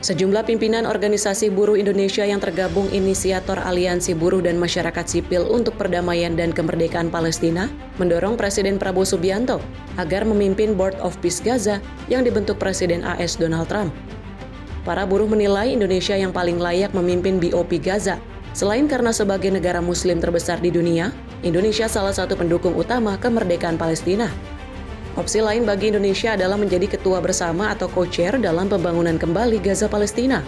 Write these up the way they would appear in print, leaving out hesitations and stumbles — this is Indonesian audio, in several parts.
Sejumlah pimpinan organisasi buruh Indonesia yang tergabung inisiator Aliansi Buruh dan Masyarakat Sipil untuk Perdamaian dan Kemerdekaan Palestina mendorong Presiden Prabowo Subianto agar memimpin Board of Peace Gaza yang dibentuk Presiden AS Donald Trump. Para buruh menilai Indonesia yang paling layak memimpin BOP Gaza. Selain karena sebagai negara muslim terbesar di dunia, Indonesia salah satu pendukung utama kemerdekaan Palestina. Opsi lain bagi Indonesia adalah menjadi ketua bersama atau co-chair dalam pembangunan kembali Gaza Palestina.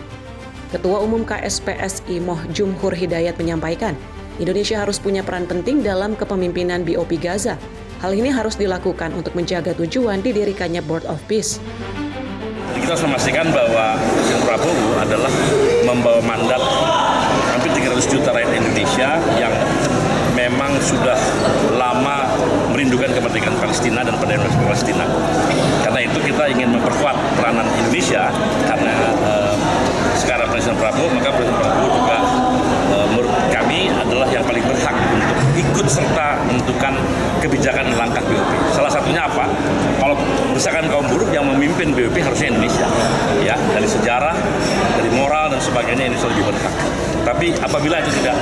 Ketua Umum KSPSI Moh Jumhur Hidayat menyampaikan, Indonesia harus punya peran penting dalam kepemimpinan BOP Gaza. Hal ini harus dilakukan untuk menjaga tujuan didirikannya Board of Peace. Kita harus memastikan bahwa Presiden Prabowo adalah membawa mandat hampir 300 juta rakyat Indonesia yang memang sudah lama merindukan kemerdekaan Palestina dan perdamaian Palestina. Karena itu kita ingin memperkuat peranan Indonesia karena sekarang Presiden Prabowo, maka Presiden Prabowo juga menurut kami adalah yang paling berhak untuk ikut serta menentukan kebijakan dan langkah BOP. Salah satunya apa? Kalau misalkan kaum buruh yang memimpin BOP harusnya Indonesia, ya, dari sejarah, dari moral dan sebagainya ini lebih berhak. Tapi apabila itu tidak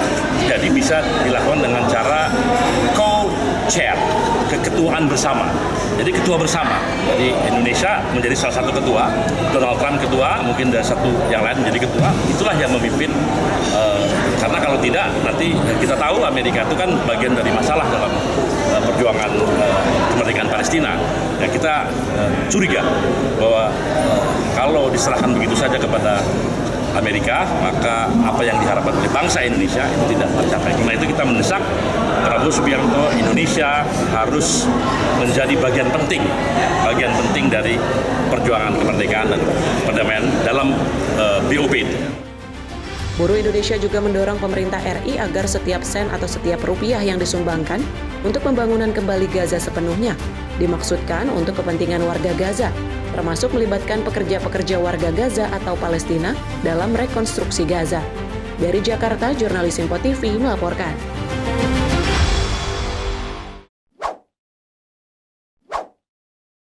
jadi, bisa dilakukan dengan cara co-chair, keketuaan bersama. Jadi ketua bersama. Jadi Indonesia menjadi salah satu ketua, Donald Trump ketua, mungkin ada satu yang lain menjadi ketua. Itulah yang memimpin. Karena kalau tidak, nanti kita tahu Amerika itu kan bagian dari masalah dalam perjuangan kemerdekaan Palestina. Ya, kita curiga bahwa kalau diserahkan begitu saja kepada Amerika, maka apa yang diharapkan oleh bangsa Indonesia itu tidak tercapai. Karena itu kita mendesak Prabowo Subianto, Indonesia harus menjadi bagian penting dari perjuangan kemerdekaan dan perdamaian dalam BOP itu. Buruh Indonesia juga mendorong pemerintah RI agar setiap sen atau setiap rupiah yang disumbangkan untuk pembangunan kembali Gaza sepenuhnya dimaksudkan untuk kepentingan warga Gaza, termasuk melibatkan pekerja-pekerja warga Gaza atau Palestina dalam rekonstruksi Gaza. Dari Jakarta, jurnalis Info TV melaporkan.